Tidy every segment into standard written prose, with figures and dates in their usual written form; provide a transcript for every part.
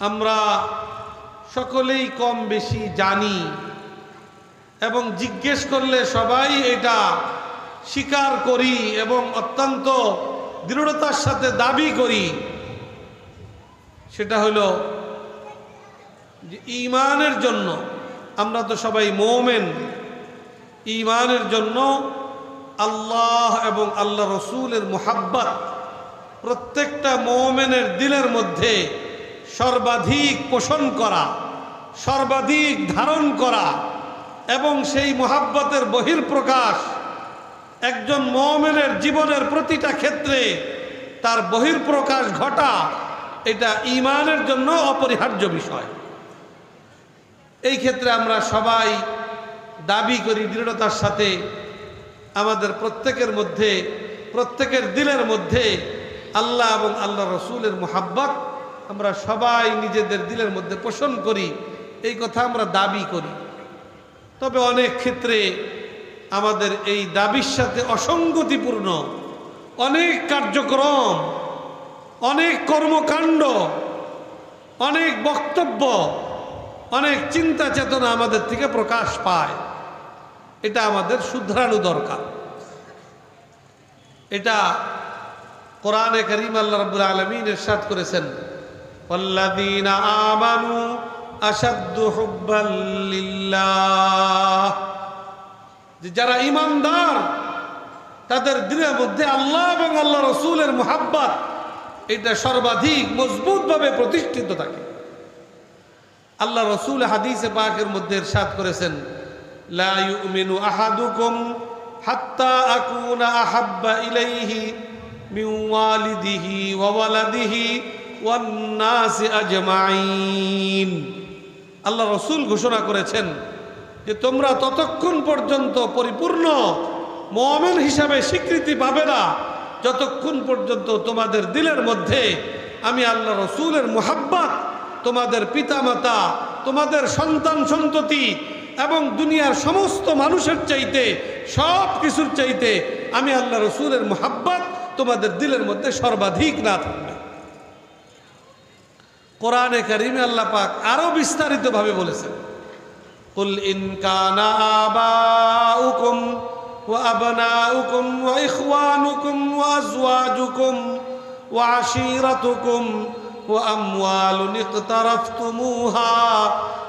আমরা সকলেই কম বেশি জানি এবং জিজ্ঞেস করলে সবাই এটা স্বীকার করি এবং অত্যন্ত দৃঢ়তার সাথে দাবি করি। সেটা হলো যে ঈমানের জন্য, আমরা তো সবাই মুমিন, ঈমানের জন্য আল্লাহ এবং আল্লাহ রসুলের মুহাব্বত প্রত্যেকটা মুমিনের দিলের মধ্যে সর্বাধিক পোষণ করা, সর্বাধিক ধারণ করা এবং সেই মুহাব্বতের বহির্প্রকাশ একজন মুমিনের জীবনের প্রতিটা ক্ষেত্রে তার বহির্প্রকাশ ঘটা, এটা ঈমানের জন্য অপরিহার্য বিষয়। এই ক্ষেত্রে আমরা সবাই দাবি করি দৃঢ়তার সাথে আমাদের প্রত্যেকের মধ্যে, প্রত্যেকের দিলের মধ্যে আল্লাহ এবং আল্লাহ রসুলের মুহাব্বত আমরা সবাই নিজেদের দিলের মধ্যে পোষণ করি, এই কথা আমরা দাবি করি। তবে অনেক ক্ষেত্রে আমাদের এই দাবির সাথে অসঙ্গতিপূর্ণ অনেক কার্যক্রম, অনেক কর্মকাণ্ড, অনেক বক্তব্য, অনেক চিন্তা চেতনা আমাদের থেকে প্রকাশ পায়। এটা আমাদের শুধরানো দরকার। এটা কোরআনে কারীম আল্লাহ রাব্বুল আলামিন ইরশাদ করেছেন, ওয়াল্লাযীনা আমানু আশাদ্দু হুব্বাল লিল্লাহ, যে যারা ঈমানদার তাদের দিলের মধ্যে আল্লাহ এবং আল্লাহ রসুলের মুহাব্বত এটা সর্বাধিক মজবুতভাবে প্রতিষ্ঠিত থাকে। আল্লাহ রসুল হাদিসে পাকের মধ্যে ইরশাদ করেছেন, লা ইউমিনু আহাদুকুম হাত্তা আকুনা আহাব্বা ইলাইহি মিন ওয়ালিদিহি ওয়া ওয়ালাদিহি ওয়ান নাসি আজমাইন। আল্লাহ রসুল ঘোষণা করেছেন যে তোমরা ততক্ষণ পর্যন্ত পরিপূর্ণ মুমিন হিসাবে স্বীকৃতি পাবে না যতক্ষণ পর্যন্ত তোমাদের দিলের মধ্যে আমি আল্লাহ রসুলের মুহাব্বত, তোমাদের পিতামাতা, তোমাদের সন্তান সন্ততি এবং দুনিয়ার সমস্ত মানুষের চাইতে, সব কিছুর চাইতে আমি আল্লাহ রসুলের মুহাব্বত তোমাদের দিলের মধ্যে সর্বাধিক না থাকবে। কোরআনে কারীমে আল্লাহ পাক আরো বিস্তারিতভাবে বলেছেন, কুল ইন কানা আবাউকুম ওয়া আবনাউকুম ওয়া ইখওয়ানুকুম ওয়া আজওয়াজুকুম ওয়া আশীরাতুকুম ওয়া আমওয়ালুন ইকতারাফতুমুহা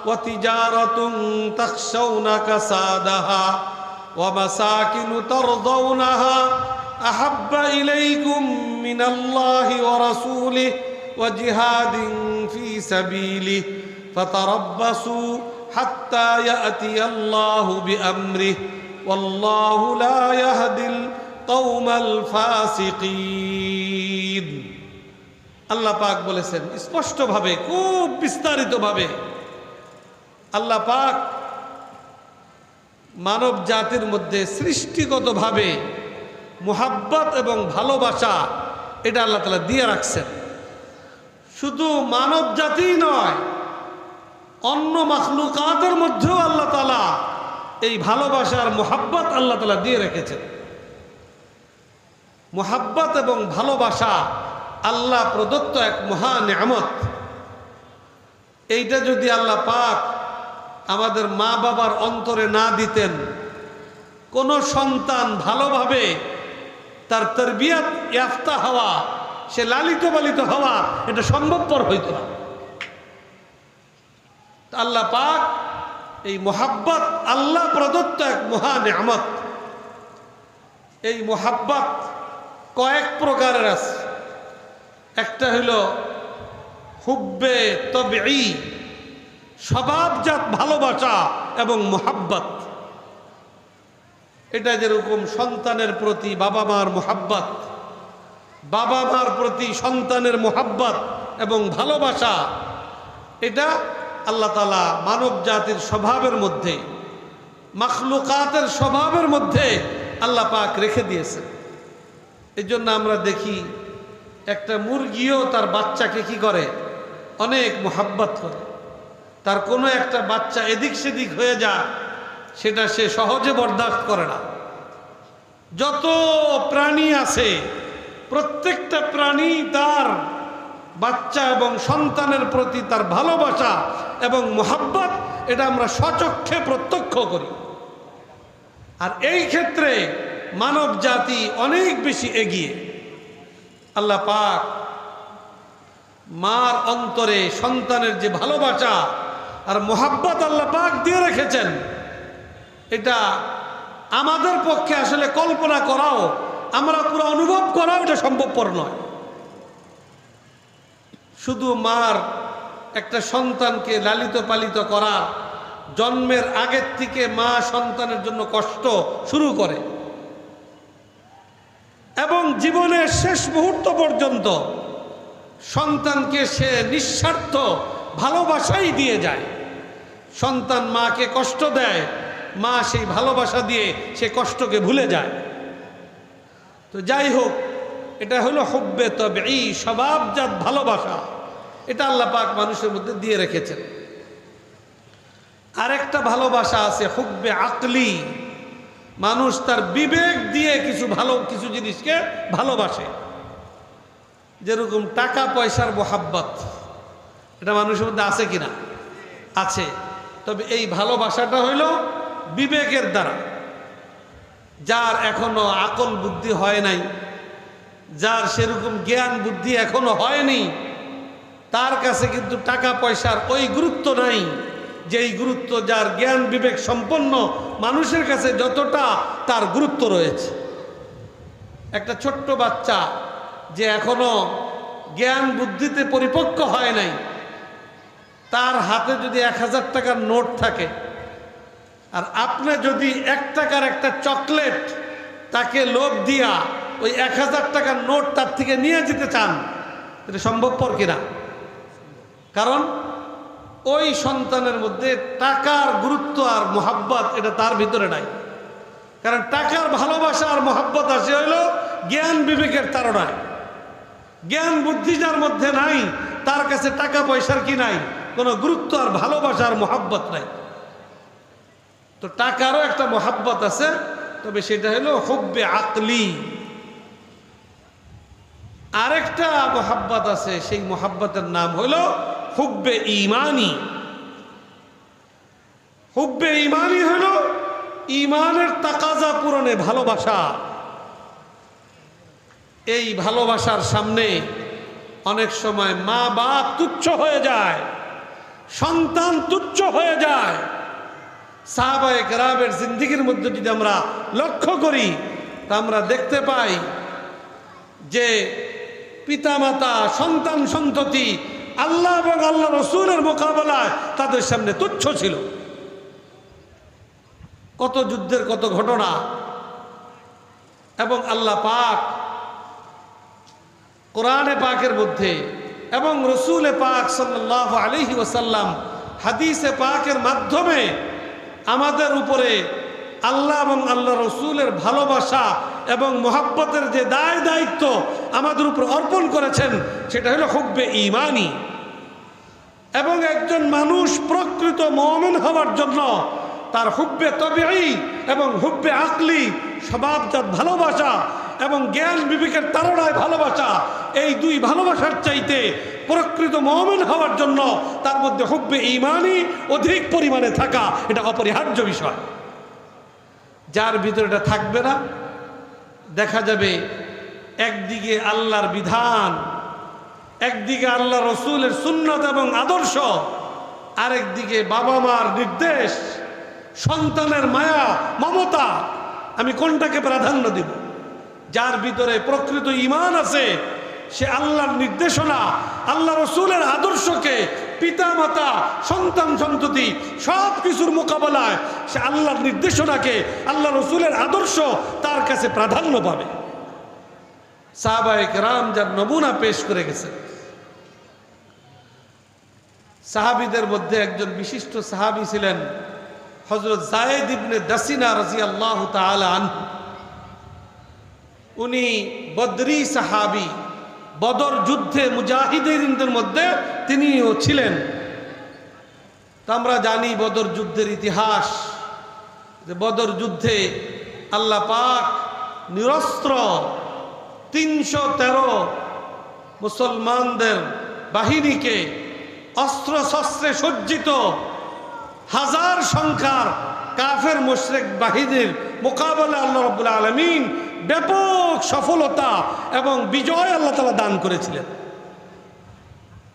ওয়া তিজারাতুন তাখশাউনা কাসাদাহা ওয়া মাসাকিনু তারদাউনাহা আহাব্বা ইলাইকুম মিনাল্লাহি ওয়া রাসূলিহি ওয়া জিহাদিন ফি সাবিলিহি ফাতারাব্বাসু হাত্তা ইয়াতিয়াল্লাহু বিআমরিহি ওয়াল্লাহু লা ইয়াহদিল কওমাল ফাসিকিন। আল্লাহ পাক বলেছেন স্পষ্টভাবে, খুব বিস্তারিতভাবে আল্লাহ পাক মানব জাতির মধ্যে সৃষ্টিগতভাবে মুহাব্বত এবং ভালোবাসা এটা আল্লাহ তাআলা দিয়ে রাখছেন। শুধু মানব জাতিই নয়, অন্য মাখলুকাতের মধ্যেও আল্লাহ তাআলা এই ভালোবাসার মুহাব্বত আল্লাহ তাআলা দিয়ে রেখেছেন। মুহাব্বত এবং ভালোবাসা আল্লাহ প্রদত্ত এক মহা নিয়ামত। এইটা যদি আল্লাহ পাক আমাদের মা বাবার অন্তরে না দিতেন, কোন সন্তান ভালোভাবে তার তরবিয়ত ইয়াফতা হওয়া, সে লালিত পালিত হওয়া এটা সম্ভবপর হইত না। আল্লাহ পাক এই মুহাব্বত আল্লাহ প্রদত্ত এক মহা নিয়ামত। এই মুহাব্বত কয়েক প্রকারের আছে। একটা হলো হুব্বে তবঈ, স্বভাবজাত ভালোবাসা এবং মুহাব্বত। এটা যেরকম সন্তানের প্রতি বাবা মার মুহাব্বত, বাবা মার প্রতি সন্তানের মুহাব্বত এবং ভালোবাসা, এটা আল্লাহ তাআলা মানব জাতির স্বভাবের মধ্যে, মাখলুকাতের স্বভাবের মধ্যে আল্লাহ পাক রেখে দিয়েছেন। এই জন্য আমরা দেখি একটা মুরগিও তার বাচ্চাকে কি করে, অনেক মুহাব্বত করে। তার কোনো একটা বাচ্চা এদিক সেদিক হয়ে যায়, সেটা সে সহজে বরদাস্ত করে না। যত প্রাণী আছে প্রত্যেকটা প্রাণী তার বাচ্চা এবং সন্তানের প্রতি তার ভালোবাসা এবং মোহাব্বত, এটা আমরা স্বচক্ষে প্রত্যক্ষ করি। আর এই ক্ষেত্রে মানব জাতি অনেক বেশি এগিয়ে। আল্লাহ পাক মার অন্তরে সন্তানের যে ভালোবাসা আর মোহাব্বত আল্লাহ পাক দিয়ে রেখেছেন, এটা আমাদের পক্ষে আসলে কল্পনা করাও, আমরা পুরো অনুভব করাও এটা সম্ভবপর নয়। শুধু মার একটা সন্তানকে লালিত পালিত করা, জন্মের আগের থেকে মা সন্তানের জন্য কষ্ট শুরু করে এবং জীবনের শেষ মুহূর্ত পর্যন্ত সন্তানকে সে নিঃস্বার্থ ভালোবাসাই দিয়ে যায়। সন্তান মাকে কষ্ট দেয়, মা সেই ভালোবাসা দিয়ে সে কষ্টকে ভুলে যায়। তো যাই হোক, এটা হলো হুব্বে তবঈ, স্বভাবজাত ভালোবাসা। এটা আল্লাহ পাক মানুষের মধ্যে দিয়ে রেখেছেন। আরেকটা ভালোবাসা আছে হুব্বে আকলি, মানুষ তার বিবেক দিয়ে কিছু জিনিসকে ভালোবাসে। যেরকম টাকা পয়সার মোহাব্বত, এটা মানুষের মধ্যে আছে কিনা? আছে। তবে এই ভালোবাসাটা হইল বিবেকের দ্বারা। যার এখনো আকল বুদ্ধি হয় নাই, যার সেরকম জ্ঞান বুদ্ধি এখনো হয়নি, তার কাছে কিন্তু টাকা পয়সার ওই গুরুত্ব নাই যেই গুরুত্ব যার জ্ঞান বিবেক সম্পন্ন মানুষের কাছে যতটা তার গুরুত্ব রয়েছে। একটা ছোট্ট বাচ্চা যে এখনো জ্ঞান বুদ্ধিতে পরিপক্ক হয় নাই, তার হাতে যদি 1000 টাকার নোট থাকে আর আপনি যদি 1 টাকার একটা চকলেট তাকে লোভ দিয়া ওই 1000 টাকার নোট তার থেকে নিয়ে যেতে চান, এটা সম্ভবপর কিনা? কারণ ওই সন্তানের মধ্যে টাকার গুরুত্ব আর মোহাব্বত এটা তার ভিতরে নাই। কারণ টাকার ভালোবাসা আর মোহাব্বত আসে হইল জ্ঞান বিবেকের তাড়নায়। জ্ঞান বুদ্ধি যার মধ্যে নাই, তার কাছে টাকা পয়সার কি নাই? কোনো গুরুত্ব আর ভালোবাসার মোহাব্বত নাই। তো টাকারও একটা মোহাব্বত আছে, তবে সেটা হলো হুব্বে আকলি। আরেকটা মোহাব্বত আছে, সেই মোহাব্বতের নাম হলো হুব্বে ইমানি। হুব্বে ইমানি হলো ইমানের তাকাজা পূরণে ভালোবাসা। এই ভালোবাসার সামনে অনেক সময় মা বাপ তুচ্ছ হয়ে যায়, সন্তান তুচ্ছ হয়ে যায়। সাহাবায়ে কেরামের জিন্দেগির মধ্যে যদি আমরা লক্ষ্য করি, তা আমরা দেখতে পাই যে পিতামাতা, সন্তান সন্ততি আল্লাহ এবং আল্লাহ রসুলের মোকাবেলায় তাদের সামনে তুচ্ছ ছিল। কত যুদ্ধের কত ঘটনা। এবং আল্লাহ পাক কোরআনে পাকের মধ্যে এবং রসুলে পাক সাল্লাল্লাহু আলাইহি ওয়াসাল্লাম হাদিসে পাকের মাধ্যমে আমাদের উপরে আল্লাহ এবং আল্লাহ রসুলের ভালোবাসা এবং মোহাব্বতের যে দায় দায়িত্ব আমাদের উপর অর্পণ করেছেন, সেটা হলো হুব্বে ইমানি। এবং একজন মানুষ প্রকৃত মুমিন হওয়ার জন্য তার হুব্বে তবিঈ এবং হুব্বে আকলি, স্বভাবজাত ভালোবাসা এবং জ্ঞান বিবেকের তাড়নায় ভালোবাসা, এই দুই ভালোবাসার চাইতে প্রকৃত মুমিন হওয়ার জন্য তার মধ্যে হুব্বে ইমানি অধিক পরিমাণে থাকা এটা অপরিহার্য বিষয়। যার ভিতরে এটা থাকবে না, দেখা যাবে একদিকে আল্লাহর বিধান, একদিকে আল্লাহ রসুলের সুন্নত এবং আদর্শ, আরেকদিকে বাবা মার নির্দেশ, সন্তানের মায়া মমতা, আমি কোনটাকে প্রাধান্য দিব? যার ভিতরে প্রকৃত ঈমান আছে, সে আল্লাহর নির্দেশনা, আল্লাহ রসুলের আদর্শকে, পিতা মাতা, সন্তান সন্ততি সব কিছুর মোকাবেলায় সে আল্লাহর নির্দেশনাকে, আল্লাহ রসুলের আদর্শ তার কাছে প্রাধান্য পাবে। সাহাবায়ে কেরাম যার নমুনা পেশ করে গেছেন। সাহাবীদের মধ্যে একজন বিশিষ্ট সাহাবী ছিলেন হযরত যায়েদ ইবনে দাসিনা রাদিয়াল্লাহু তাআলা আনহু। উনি বদরি সাহাবী, বদর যুদ্ধে মুজাহিদিনদের মধ্যে তিনিও ছিলেন। তা আমরা জানি বদর যুদ্ধের ইতিহাস, যে বদর যুদ্ধে আল্লাহ পাক নিরস্ত্র 313 মুসলমানদের বাহিনীকে, অস্ত্র শস্ত্রে সজ্জিত হাজার সংখ্যার কাফের মুশরিক বাহিনীর মোকাবেলায় আল্লাহ রাব্বুল আলামিন ব্যাপক সফলতা এবং বিজয় আল্লাহ তাআলা দান করেছিলেন।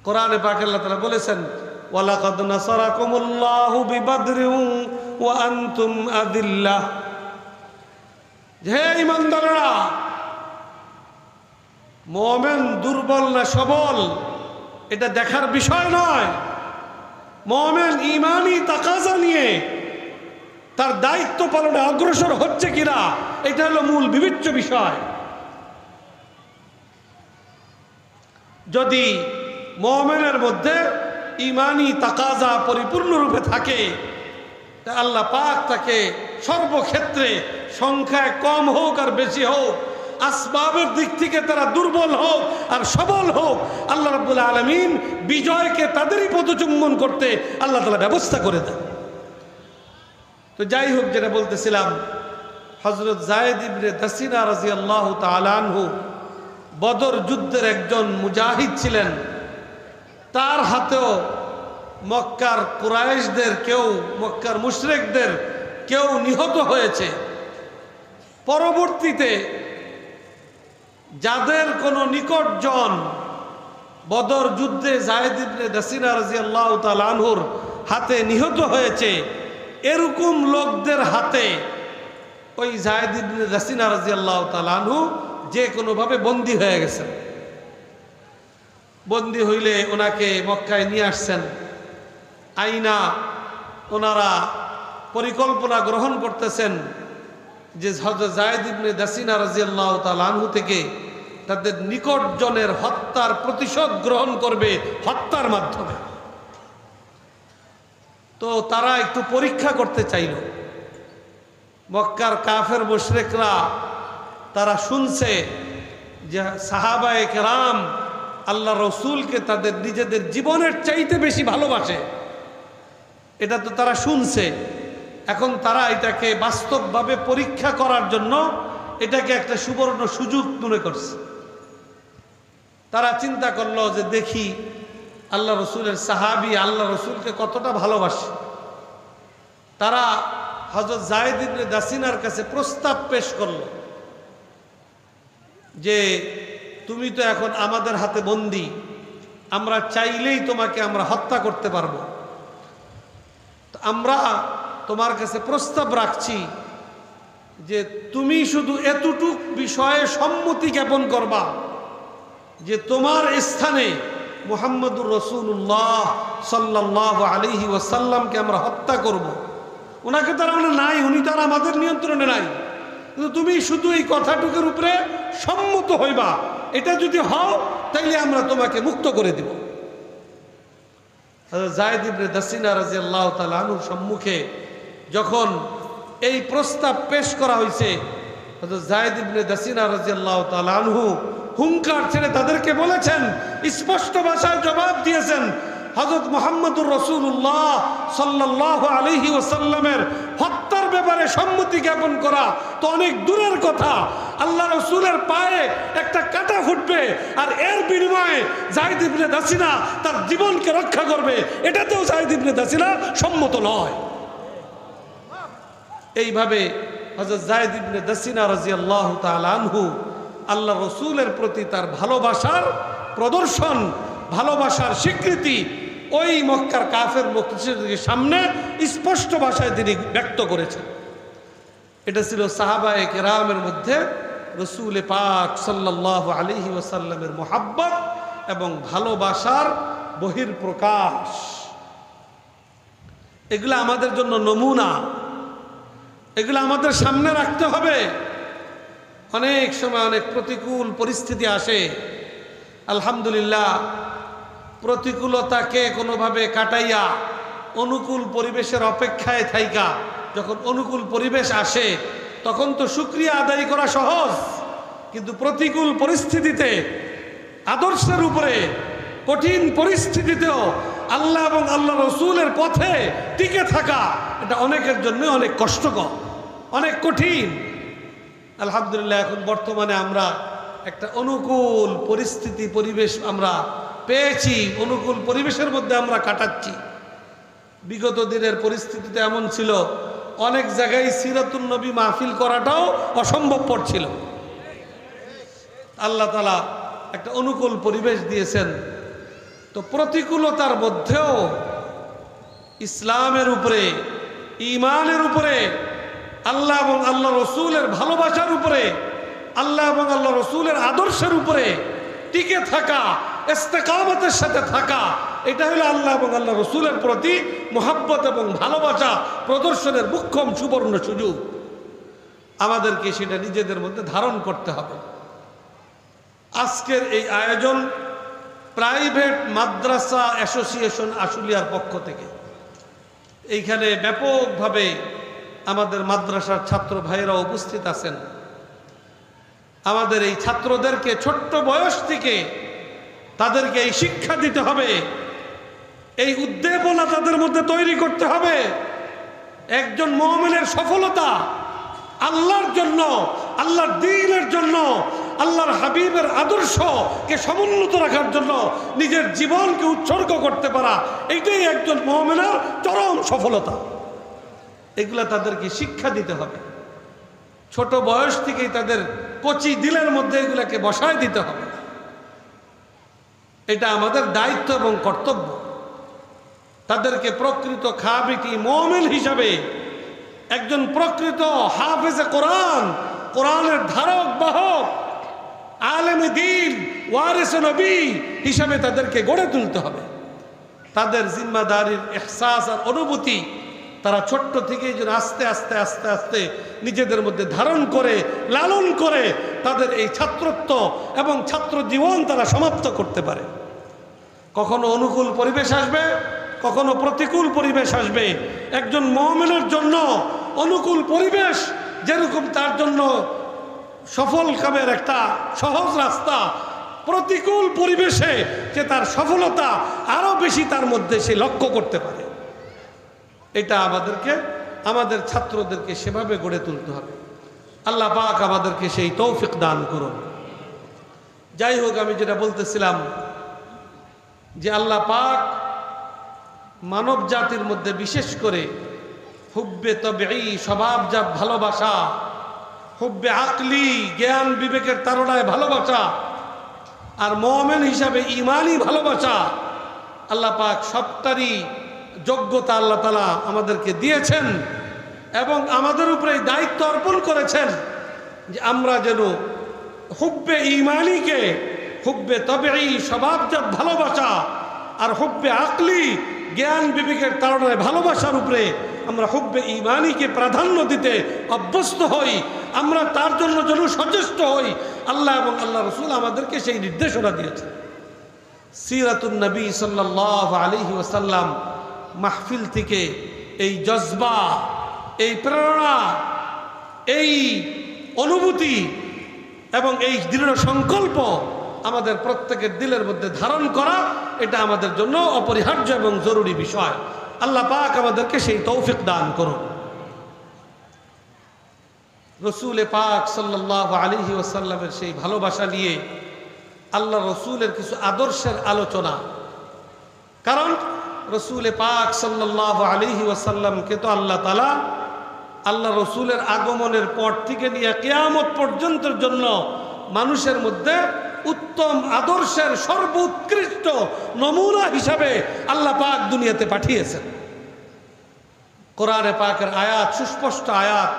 কোরআনে পাকে আল্লাহ তাআলা বলেছেন, ওয়ালাকাদ নাসারাকুমুল্লাহু বিবাদরিন ওয়া আনতুম আযিল্লাহ। হে ঈমানদাররা, মুমিন দুর্বল না সবল এটা দেখার বিষয় নয়। মুমিন ঈমানি তাকাজা নিয়ে তার দায়িত্ব পালনে অগ্রসর হচ্ছে কিনা এটা হলো মূল বিবেচ্য বিষয়। যদি মুমিনের মধ্যে ঈমানি তাকাজা পরিপূর্ণরূপে থাকে তা আল্লাহ পাক তাকে সর্বক্ষেত্রে সংখ্যায় কম হোক আর বেশি হোক, আসবাবের দিক থেকে তারা দুর্বল হোক আর সবল হোক, আল্লাহ রাব্বুল আলামিন বিজয়কে তাদেরই পদচুম্বন করতে আল্লাহ তাআলা ব্যবস্থা করে দেন। তো যাই হোক, যেটা বলতেছিলাম, হযরত যায়েদ ইবনে দাসিনা রাদিয়াল্লাহু তাআলা আনহু বদর যুদ্ধের একজন মুজাহিদ ছিলেন। তার হাতেও মক্কার কুরাইশদের কেউ, মক্কার মুশরিকদের কেউ নিহত হয়েছে। পরবর্তীতে যাদের কোনো নিকটজন বদর যুদ্ধে যায়েদ ইবনে দাসিনা রাদিয়াল্লাহু তাআলা আনহুর হাতে নিহত হয়েছে, এরকম লোকদের হাতে ওই যায়েদ ইবনে দাসিনা রাদিয়াল্লাহু তাআলা আনহু যে কোনোভাবে বন্দী হয়ে গেছেন। বন্দী হইলে ওনাকে মক্কায় নিয়ে আসছেন। আইনা ওনারা পরিকল্পনা গ্রহণ করতেছেন যে হযরত যায়েদ ইবনে দাসিনা রাদিয়াল্লাহু তাআলা আনহু থেকে তাদের নিকটজনের হত্যার প্রতিশোধ গ্রহণ করবে হত্যার মাধ্যমে। তো তারা একটু পরীক্ষা করতে চাইল। মক্কার কাফের মুশরিকরা তারা শুনছে যে সাহাবায়ে কেরাম আল্লাহ রসুলকে তাদের নিজেদের জীবনের চাইতে বেশি ভালোবাসে, এটা তো তারা শুনছে। এখন তারা এটাকে বাস্তবভাবে পরীক্ষা করার জন্য এটাকে একটা সুবর্ণ সুযোগ মনে করছে। তারা চিন্তা করলো যে দেখি আল্লাহ রসুলের সাহাবী আল্লাহ রসুলকে কতটা ভালোবাসে। তারা হযরত যায়েদ ইবনে দাসিনার কাছে প্রস্তাব পেশ করলো যে তুমি তো এখন আমাদের হাতে বন্দী, আমরা চাইলেই তোমাকে আমরা হত্যা করতে পারবো। আমরা তোমার কাছে প্রস্তাব রাখছি যে তুমি শুধু এতটুক বিষয়ে সম্মতি জ্ঞাপন করবা যে তোমার স্থানে মুহাম্মদুর রাসূলুল্লাহ সাল্লাল্লাহু আলাইহি ওয়াসাল্লামকে আমরা হত্যা করব। ওনাকে তার মানে নাই, উনি তার আমাদের নিয়ন্ত্রণে নাই, কিন্তু তুমি শুধু এই কথাটুকুর উপরে সম্মত হইবা। এটা যদি হও তাইলে আমরা তোমাকে মুক্ত করে দিব। যায়েদ ইবনে দাসিনা রাদিয়াল্লাহু তাআলা আনহুর সম্মুখে যখন এই প্রস্তাব পেশ করা হয়েছে, হযরত যায়েদ ইবনে দাসিনা রাদিয়াল্লাহু তাআলা আনহু হুঙ্কার ছেড়ে তাদেরকে বলেছেন, স্পষ্ট ভাষায় জবাব দিয়েছেন, হযরত মুহাম্মদুর রাসূলুল্লাহ সাল্লাল্লাহু আলাইহি ওয়াসাল্লামের হত্যার ব্যাপারে সম্মতি জ্ঞাপন করা তো অনেক দূরের কথা, আল্লাহ রসুলের পায়ে একটা কাঁটা ফুটবে আর এর বিনিময়ে যায়েদ ইবনে দাসিনা তার জীবনকে রক্ষা করবে, এটাতেও যায়েদ ইবনে দাসিনা সম্মত নয়। এইভাবে হযরত যায়েদ ইবনে দাসিনা রাদিয়াল্লাহু তাআলা আনহু আল্লাহ রসুলের প্রতি তার ভালোবাসার প্রদর্শন, ভালোবাসার স্বীকৃতি ওই মক্কার কাফের মুশরিকদের সামনে স্পষ্ট ভাষায় তিনি ব্যক্ত করেছেন। এটা ছিল সাহাবায়ে কেরামের মধ্যে রসুল পাক সাল্লাল্লাহু আলাইহি ওয়াসাল্লামের মুহাব্বত এবং ভালোবাসার বহির্প্রকাশ। এগুলো আমাদের জন্য নমুনা, এগুলো আমাদের সামনে রাখতে হবে। অনেক সময় অনেক প্রতিকূল পরিস্থিতি আসে, আলহামদুলিল্লাহ প্রতিকূলতাকে কোনোভাবে কাটাইয়া অনুকূল পরিবেশের অপেক্ষায় থাইকা যখন অনুকূল পরিবেশ আসে তখন তো শুকরিয়া আদায় করা সহজ, কিন্তু প্রতিকূল পরিস্থিতিতে আদর্শের উপরে কঠিন পরিস্থিতিতেও আল্লাহ এবং আল্লাহ রসুলের পথে টিকে থাকা এটা অনেকের জন্য অনেক কষ্টকর, অনেক কঠিন। আলহামদুলিল্লাহ এখন বর্তমানে আমরা একটা অনুকূল পরিস্থিতি পরিবেশ আমরা পেয়েছি, অনুকূল পরিবেশের মধ্যে আমরা কাটাচ্ছি। বিগত দিনের পরিস্থিতিতে এমন ছিল, অনেক জায়গায় সিরাতুন নবী মাহফিল করাটাও অসম্ভবপর ছিল। আল্লাহ তাআলা একটা অনুকূল পরিবেশ দিয়েছেন। তো প্রতিকূলতার মধ্যেও ইসলামের উপরে, ঈমানের উপরে, আল্লাহ এবং আল্লাহ রসুলের ভালোবাসার উপরে, আল্লাহ এবং আল্লাহ রসুলের আদর্শের উপরে টিকে থাকা, ইস্তেকামতের সাথে থাকা, এটা হলো আল্লাহ এবং আল্লাহ রসুলের প্রতি মুহাব্বত এবং ভালোবাসা প্রদর্শনের মুখ্যম সুবর্ণ সুযোগ। আমাদেরকে সেটা নিজেদের মধ্যে ধারণ করতে হবে। আজকের এই আয়োজন প্রাইভেট মাদ্রাসা অ্যাসোসিয়েশন আশুলিয়ার পক্ষ থেকে। এইখানে ব্যাপকভাবে আমাদের মাদ্রাসার ছাত্র ভাইয়েরা উপস্থিত আছেন। আমাদের এই ছাত্রদেরকে ছোট্ট বয়স থেকে তাদেরকে এই শিক্ষা দিতে হবে, এই উদ্দীপনা তাদের মধ্যে তৈরি করতে হবে। একজন মুমিনের সফলতা আল্লাহর জন্য, আল্লাহর দ্বীনের জন্য, আল্লাহর হাবিবের আদর্শকে সমুন্নত রাখার জন্য নিজের জীবনকে উৎসর্গ করতে পারা, এইটাই একজন মুমিনের চরম সফলতা। এগুলা তাদেরকে শিক্ষা দিতে হবে। ছোট বয়স থেকেই তাদের কচি দিলের মধ্যে এগুলাকে বসায় দিতে হবে। এটা আমাদের দায়িত্ব এবং কর্তব্য। তাদেরকে প্রকৃত খাবিটি মুমিন হিসাবে, একজন প্রকৃত হাফেজে কোরআন, কোরআনের ধারক বাহক, আলেমে দ্বীন, ওয়ারিসে নবী হিসাবে তাদেরকে গড়ে তুলতে হবে। তাদের জিম্মাদারির ইহসাস আর অনুভূতি তারা ছোট্ট থেকেই যেন আস্তে আস্তে আস্তে আস্তে নিজেদের মধ্যে ধারণ করে, লালন করে তাদের এই ছাত্রত্ব এবং ছাত্র জীবন তারা সমাপ্ত করতে পারে। কখনো অনুকূল পরিবেশ আসবে, কখনো প্রতিকূল পরিবেশ আসবে। একজন মুমিনের জন্য অনুকূল পরিবেশ যেরকম তার জন্য সফল কামের একটা সহজ রাস্তা, প্রতিকূল পরিবেশে যে তার সফলতা আরো বেশি তার মধ্যে সে লক্ষ্য করতে পারে। এটা আমাদেরকে, আমাদের ছাত্রদেরকে সেভাবে গড়ে তুলতে হবে। আল্লাহ পাক আমাদেরকে সেই তৌফিক দান করুন। যাই হোক, আমি যেটা বলতেছিলাম যে আল্লাহ পাক মানব জাতির মধ্যে বিশেষ করে হুব্বে তবঈ স্বভাবজাত ভালোবাসা, হুব্বে আকলি জ্ঞান বিবেকের তাড়নায় ভালোবাসা, আর মুমিন হিসাবে ঈমানি ভালোবাসা, আল্লাহ পাক সবটারই যোগ্যতা আল্লাহ তাআলা আমাদেরকে দিয়েছেন এবং আমাদের উপরে দায়িত্ব অর্পণ করেছেন যে আমরা যেন হুব্বে ঈমানিকে, হুব্বে তবঈ স্বভাবজাত ভালোবাসা আর হুব্বে আকলি জ্ঞান বিবেকের তাড়নায় ভালোবাসার উপরে আমরা হুব্বে ঈমানিকে প্রাধান্য দিতে অভ্যস্ত হই। আমরা তার জন্য যেন সচেষ্ট হই। আল্লাহ এবং আল্লাহ রসুল আমাদেরকে সেই নির্দেশনা দিয়েছেন। সিরাতুন নবী সাল্লাল্লাহু আলাইহি ওয়াসাল্লাম মাহফিল থেকে এই জজবা, এই প্রেরণা, এই অনুভূতি এবং এই দৃঢ় সংকল্প আমাদের প্রত্যেকের দিলের মধ্যে ধারণ করা, এটা আমাদের জন্য অপরিহার্য এবং জরুরি বিষয়। আল্লাহ পাক আমাদেরকে সেই তৌফিক দান করুন। রসুল পাক সাল্লাল্লাহু আলাইহি ওয়াসাল্লামের সেই ভালোবাসা নিয়ে আল্লাহ রসুলের কিছু আদর্শের আলোচনা। কারণ রসুল পাক সাল্লাল্লাহু আলাইহি ওয়াসাল্লামকে তো আল্লাহ তাআলা আল্লাহ রসুলের আগমনের পর থেকে নিয়ে কিয়ামত পর্যন্তের জন্য মানুষের মধ্যে উত্তম আদর্শের সর্বোৎকৃষ্ট নমুনা হিসাবে আল্লাহ পাক দুনিয়াতে পাঠিয়েছেন। কোরআনে পাকের আয়াত, সুস্পষ্ট আয়াত,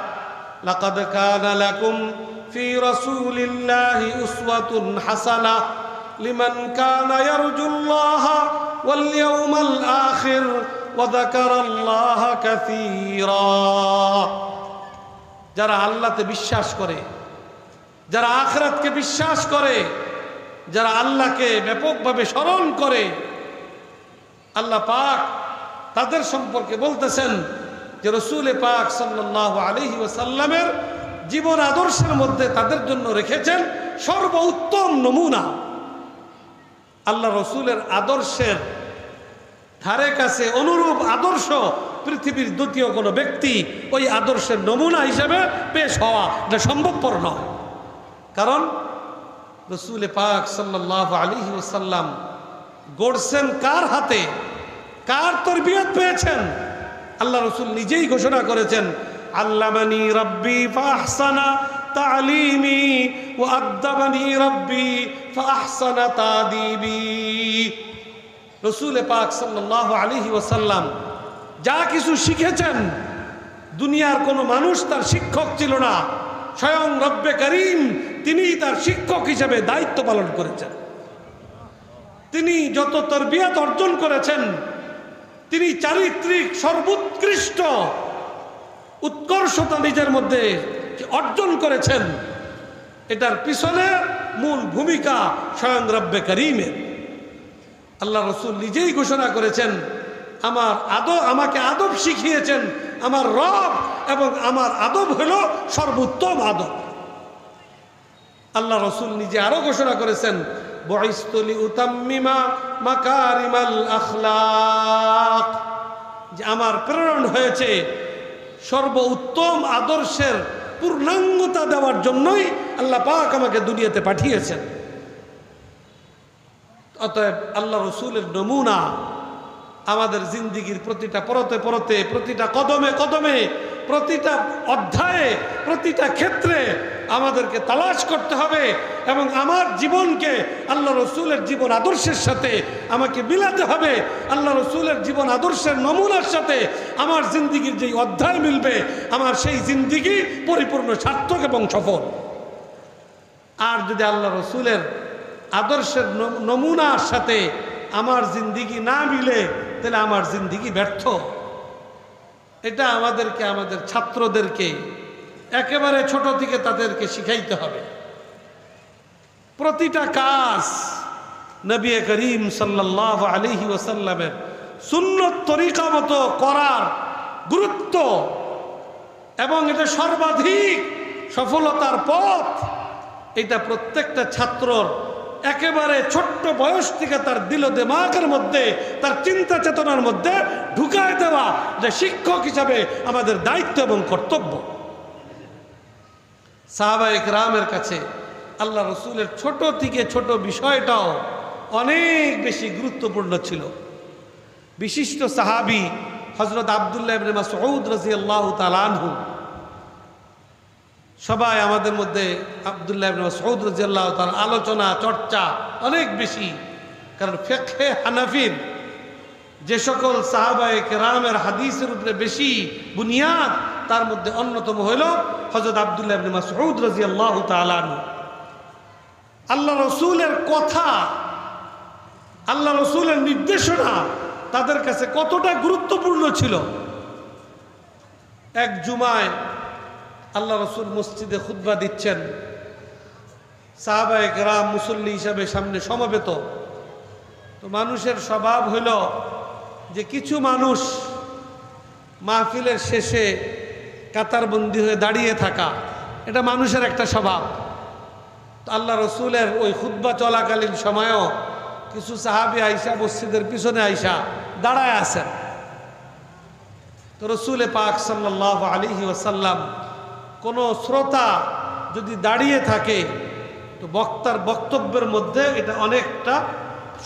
লাকাদ কানা লাকুম ফি রাসূলিল্লাহি উসওয়াতুন হাসানাহ লিমান কানা ইয়ারজুল্লাহা ওয়াল ইয়াউমাল আখির ওয়া যাকারাল্লাহা কাসীরা। যারা আল্লাহতে বিশ্বাস করে, যারা আখিরাতকে বিশ্বাস করে, যারা আল্লাহকে ব্যাপকভাবে স্মরণ করে, আল্লাহ পাক তাদের সম্পর্কে বলতেছেন যে রসুল পাক সাল্লাল্লাহু আলাইহি ওয়াসাল্লামের জীবন আদর্শের মধ্যে তাদের জন্য রেখেছেন সর্বোত্তম নমুনা। আল্লাহ রসুলের আদর্শের ধারে কাছে অনুরূপ আদর্শ পৃথিবীর দ্বিতীয় কোনো ব্যক্তি ওই আদর্শের নমুনা হিসেবে পেশ হওয়া এটা সম্ভবপর নয়। কারণ রসুল পাক সাল্লাল্লাহু আলাইহি ওয়াসাল্লাম গড়ছেন কার হাতে, কার তরবিয়ত পেয়েছেন? আল্লাহ রসুল নিজেই ঘোষণা করেছেন, আল্লামানি রব্বি ফাহসানা তালিমি ওয়া আদ্দাবানি রব্বি ফাহসানা তাদিবি। রসুল পাক সাল্লাল্লাহু আলাইহি ওয়াসাল্লাম যা কিছু শিখেছেন, দুনিয়ার কোনো মানুষ তার শিক্ষক ছিল না, স্বয়ং রব্বে করিম তিনিই তার শিক্ষক হিসেবে দায়িত্ব পালন করেছেন। তিনি যত তরবিয়ত অর্জন করেছেন, তিনি চারিত্রিক সর্বোৎকৃষ্ট উৎকর্ষতা নিজের মধ্যে অর্জন করেছেন, এটার পিছনে মূল ভূমিকা স্বয়ং রব্বে করিমের। আল্লাহ রসুল নিজেই ঘোষণা করেছেন, আমাকে আদব শিখিয়েছেন আমার রব, এবং আমার আদব হলো সর্বোত্তম আদব। আল্লাহ রসুল নিজে আরো ঘোষণা করেছেন, বুইসতু লিউতাম্মিমা মাকারিমাল আখলাক, যে আমার প্রেরণ হয়েছে সর্বোত্তম আদর্শের পূর্ণাঙ্গতা দেওয়ার জন্যই আল্লাহ পাক আমাকে দুনিয়াতে পাঠিয়েছেন। অতএব আল্লাহ রসুলের নমুনা আমাদের জিন্দিগির প্রতিটা পরতে পরতে, প্রতিটা কদমে কদমে, প্রতিটা অধ্যায়ে, প্রতিটা ক্ষেত্রে আমাদেরকে তালাশ করতে হবে, এবং আমার জীবনকে আল্লাহ রসুলের জীবন আদর্শের সাথে আমাকে মিলাতে হবে। আল্লাহ রসুলের জীবন আদর্শের নমুনার সাথে আমার জিন্দিগির যেই অধ্যায় মিলবে, আমার সেই জিন্দিগি পরিপূর্ণ সার্থক এবং সফল। আর যদি আল্লাহ রসুলের আদর্শের নমুনার সাথে আমার জিন্দিগি না মিলে, তাহলে আমার জিন্দিগি ব্যর্থ। এটা আমাদেরকে, আমাদের ছাত্রদেরকে একেবারে ছোট থেকে তাদেরকে শিখাইতে হবে। প্রতিটা কাজ নবী করিম সাল্লাল্লাহু আলাইহি ওয়াসাল্লামের সুন্নত তরিকা মতো করার গুরুত্ব, এবং এটা সর্বাধিক সফলতার পথ, এটা প্রত্যেকটা ছাত্রর একেবারে ছোট্ট বয়স থেকে তার দিল দিমাগের মধ্যে, তার চিন্তা চেতনার মধ্যে ঢুকায় দেওয়া যে শিক্ষক হিসাবে আমাদের দায়িত্ব এবং কর্তব্য। সাহাবায়ে কেরামের কাছে আল্লাহ রসুলের ছোট থেকে ছোট বিষয়টাও অনেক বেশি গুরুত্বপূর্ণ ছিল। বিশিষ্ট সাহাবী হযরত আব্দুল্লাহ ইবনে মাসউদ রাদিয়াল্লাহু তাআলা আনহু, সবাই আমাদের মধ্যে আব্দুল্লাহ ইবনে মাসউদ রাদিয়াল্লাহু তাআলা আলোচনা চর্চা অনেক বেশি, কারণ ফিকহে হানাফির যে সকল সাহাবায়ে কেরামের হাদিসের উপরে বেশি বুনিয়াদ, তার মধ্যে অন্যতম হইল হযরত আব্দুল্লাহ ইবনে মাসউদ রাদিয়াল্লাহু তাআলা আনহু। আল্লাহ রসুলের কথা, আল্লাহ রসুলের নির্দেশনা তাদের কাছে কতটা গুরুত্বপূর্ণ ছিল। এক জুমায় আল্লাহ রসুল মসজিদে খুতবা দিচ্ছেন, সাহাবায়ে কেরাম মুসল্লি হিসাবে সামনে সমবেত। তো মানুষের স্বভাব হইল যে কিছু মানুষ মাহফিলের শেষে কাতারবন্দি হয়ে দাঁড়িয়ে থাকা, এটা মানুষের একটা স্বভাব। তো আল্লাহ রসুলের ওই খুতবা চলাকালীন সময়ও কিছু সাহাবী আইসা মসজিদের পিছনে আইসা দাঁড়ায় আছেন। তো রসুল পাক সাল্লাল্লাহু আলাইহি ওয়াসাল্লাম, কোনো শ্রোতা যদি দাঁড়িয়ে থাকে তো বক্তার বক্তব্যের মধ্যে এটা অনেকটা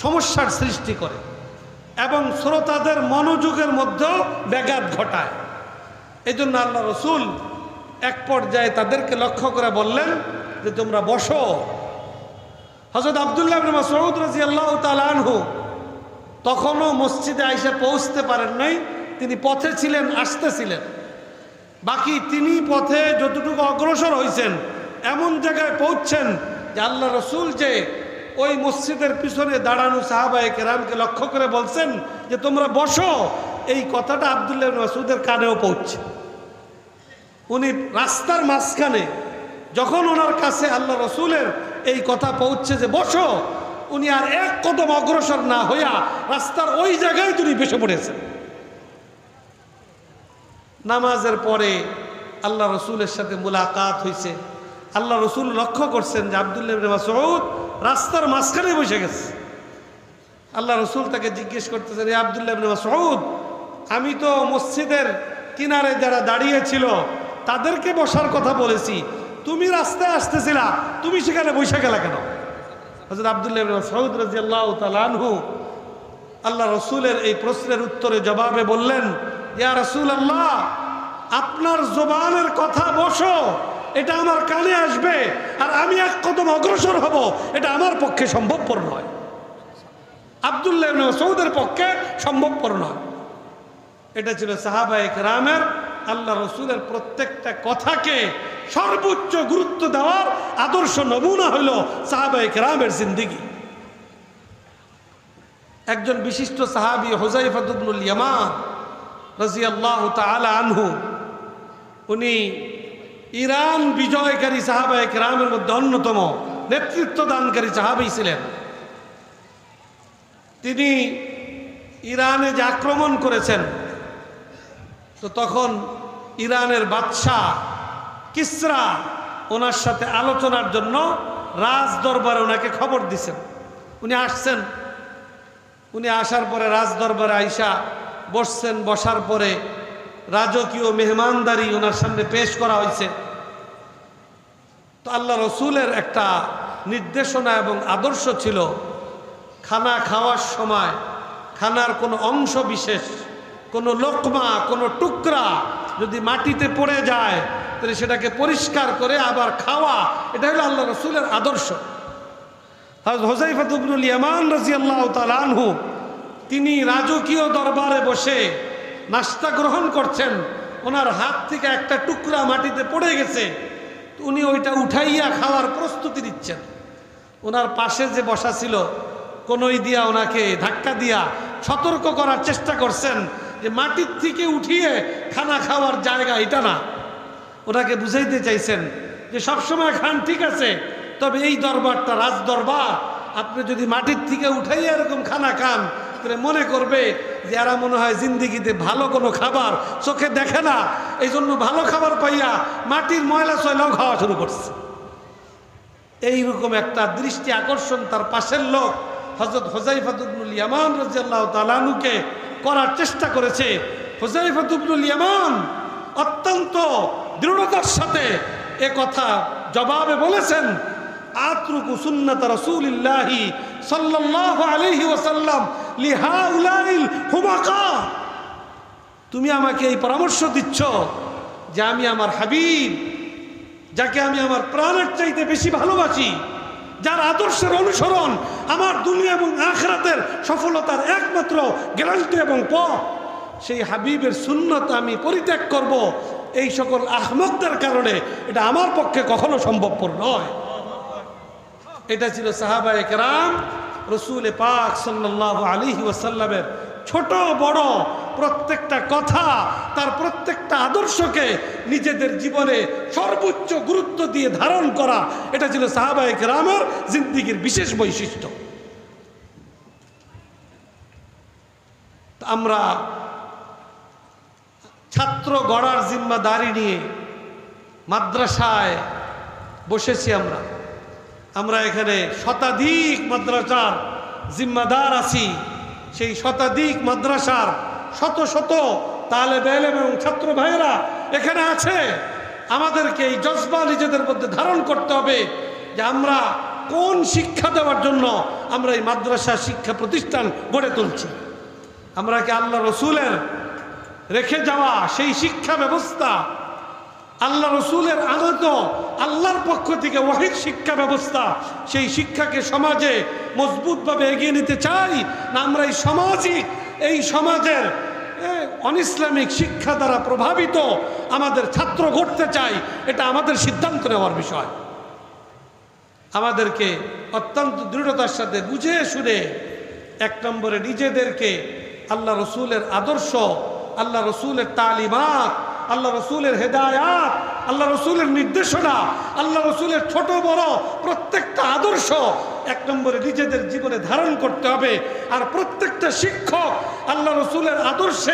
সমস্যার সৃষ্টি করে, এবং শ্রোতাদের মনোযোগের মধ্যেও ব্যাঘাত ঘটায়। এই জন্য আল্লাহ রসুল এক পর্যায়ে তাদেরকে লক্ষ্য করে বললেন যে তোমরা বসো। হযরত আব্দুল্লাহ ইবনে মাসউদ রাদিয়াল্লাহু তাআলা আনহু তখনও মসজিদে আইসা পৌঁছতে পারেন নাই, তিনি পথে ছিলেন, আসতেছিলেন। বাকি তিনি পথে যতটুকু অগ্রসর হয়েছেন, এমন জায়গায় পৌঁছছেন যে আল্লাহ রসুল যে ওই মসজিদের পিছনে দাঁড়ানো সাহাবায়ে কেরামকে লক্ষ্য করে বলছেন যে তোমরা বসো, এই কথাটা আব্দুল্লাহ ইবনে মাসউদের কানেও পৌঁছছে। উনি রাস্তার মাঝখানে, যখন ওনার কাছে আল্লাহ রসুলের এই কথা পৌঁছছে যে বসো, উনি আর এক কদম অগ্রসর না হইয়া রাস্তার ওই জায়গায় তিনি বসে পড়েছেন। নামাজের পরে আল্লাহ রসুলের সাথে মুলাকাত হয়েছে। আল্লাহ রসুল লক্ষ্য করছেন যে আব্দুল্লাহ ইবনে মাসউদ রাস্তার মাঝখানে বসে গেছে। আল্লাহ রসুল তাকে জিজ্ঞেস করতেছেন, আব্দুল্লাহ ইবনে মাসউদ, আমি তো মসজিদের কিনারে যারা দাঁড়িয়েছিল তাদেরকে বসার কথা বলেছি, তুমি রাস্তায় আসতেছিলা, তুমি সেখানে বসে গেলা কেন? হযরত আব্দুল্লাহ ইবনে মাসউদ রাদিয়াল্লাহু তাআলা আনহু আল্লাহ রসুলের এই প্রশ্নের উত্তরে জবাবে বললেন, ইয়া রাসূলুল্লাহ, আপনার জবানের কথা বসো, এটা আমার কানে আসবে, আর আমি এক কদম অগ্রসর হব, এটা আমার পক্ষে সম্ভবপর নয়। আব্দুল্লাহ ইবনে মাসউদের পক্ষে সম্ভবপর নয়। এটা ছিল সাহাবায়ে কেরামের আল্লাহ রসুলের প্রত্যেকটা কথাকে সর্বোচ্চ গুরুত্ব দেওয়ার আদর্শ নমুনা হইল সাহাবায়ে কেরামের জিন্দেগি। একজন বিশিষ্ট সাহাবী হুযায়ফা ইবনুল ইয়ামান রাদিয়াল্লাহু তাআলা আনহু, উনি ইরান বিজয়কারী সাহাবায়ে কেরামের মধ্যে অন্যতম নেতৃত্ব দানকারী সাহাবী ছিলেন। তিনি ইরানে যে আক্রমণ করেছেন, তো তখন ইরানের বাদশাহ কিসরা ওনার সাথে আলোচনার জন্য রাজ দরবারে ওনাকে খবর দিছেন। উনি আসছেন, উনি আসার পরে রাজ দরবারে আইসা বসছেন। বসার পরে রাজকীয় মেহমানদারি ওনার সামনে পেশ করা হয়েছে। তো আল্লাহ রসুলের একটা নির্দেশনা এবং আদর্শ ছিল, খানা খাওয়ার সময় খানার কোনো অংশ বিশেষ, কোনো লোকমা, কোনো টুকরা যদি মাটিতে পড়ে যায় তাহলে সেটাকে পরিষ্কার করে আবার খাওয়া, এটা হলো আল্লাহ রসুলের আদর্শ। হযরত হুযায়ফা ইবনুল ইয়ামান রাদিয়াল্লাহু তাআলা আনহু, তিনি রাজকীয় দরবারে বসে নাস্তা গ্রহণ করছেন। ওনার হাত থেকে একটা টুকরা মাটিতে পড়ে গেছে, উনি ওইটা উঠাইয়া খাওয়ার প্রস্তুতি নিচ্ছেন। ওনার পাশে যে বসা ছিল কনই দিয়া ওনাকে ধাক্কা দিয়া সতর্ক করার চেষ্টা করছেন যে মাটির থেকে উঠিয়ে খানা খাওয়ার জায়গা এটা না। ওনাকে বুঝাইতে চাইছেন যে সবসময় খান ঠিক আছে, তবে এই দরবারটা রাজ দরবার, আপনি যদি মাটির থেকে উঠাইয়া এরকম খানা খান তাহলে মনে করবে যে এরা মনে হয় জিন্দিগিতে ভালো কোনো খাবার চোখে দেখে না, এই জন্য ভালো খাবার পাইয়া মাটির ময়লা সয়লাও খাওয়া শুরু করছে। এইরকম একটা দৃষ্টি আকর্ষণ তার পাশের লোক হযরত হুযায়ফা ইবনুল ইয়ামান রাদিয়াল্লাহু তাআলা আনহুকে করার চেষ্টা করেছে। হুযায়ফা ইবনুল ইয়ামান অত্যন্ত দৃঢ়তার সাথে এ কথা জবাবে বলেছেন, আতরুকু সুন্নাত রাসূলিল্লাহি সাল্লাল্লাহু আলাইহি ওয়াসাল্লাম লিহাউলাইল হুমাকা। তুমি আমাকে এই পরামর্শ দিচ্ছ যে আমি আমার হাবিব, যাকে আমি আমার প্রাণের চাইতে বেশি ভালোবাসি, যার আদর্শের অনুসরণ আমার দুনিয়া এবং আখিরাতের সফলতার একমাত্র গ্যারান্টি এবং পথ, সেই হাবিবের সুন্নত আমি পরিত্যাগ করব, এই সকল আহমকদের কারণে এটা আমার পক্ষে কখনো সম্ভবপর নয়। এটা ছিল সাহাবায়ে কেরাম রসুল পাক সাল্লাল্লাহু আলাইহি ওয়াসাল্লামের ছোট বড় প্রত্যেকটা কথা, তার প্রত্যেকটা আদর্শকে নিজেদের জীবনে সর্বোচ্চ গুরুত্ব দিয়ে ধারণ করা, এটা ছিল সাহাবায়ে কেরামের জিন্দেগীর বিশেষ বৈশিষ্ট্য। আমরা ছাত্র গড়ার জিম্মাদারি নিয়ে মাদ্রাসায় বসেছি। আমরা এখানে শতাধিক মাদ্রাসার জিম্মাদার আছি। সেই শতাধিক মাদ্রাসার শত শত তালেবে ইলম এবং ছাত্র ভাইয়েরা এখানে আছে। আমাদেরকে এই জজবা নিজেদের মধ্যে ধারণ করতে হবে যে আমরা কোন শিক্ষা দেওয়ার জন্য আমরা এই মাদ্রাসা শিক্ষা প্রতিষ্ঠান গড়ে তুলছি। আমরা কি আল্লাহ রসুলের রেখে যাওয়া সেই শিক্ষা ব্যবস্থা, আল্লাহ রসুলের আগত আল্লাহর পক্ষ থেকে ওয়াহিদ শিক্ষা ব্যবস্থা, সেই শিক্ষাকে সমাজে মজবুতভাবে এগিয়ে নিতে চাই, না আমরা এই সমাজের অনইসলামিক শিক্ষা দ্বারা প্রভাবিত আমাদের ছাত্র গড়তে চাই? এটা আমাদের সিদ্ধান্ত নেওয়ার বিষয়। আমাদেরকে অত্যন্ত দৃঢ়তার সাথে বুঝে শুনে এক নম্বরে নিজেদেরকে আল্লাহ রসুলের আদর্শ, আল্লাহ রসুলের তালিমাত, আল্লাহ রসুলের হেদায়াত, আল্লাহ রসুলের নির্দেশনা, আল্লাহ রসুলের ছোট বড় প্রত্যেকটা আদর্শ এক নম্বরে নিজেদের জীবনে ধারণ করতে হবে। আর প্রত্যেকটা শিক্ষক আল্লাহ রসুলের আদর্শ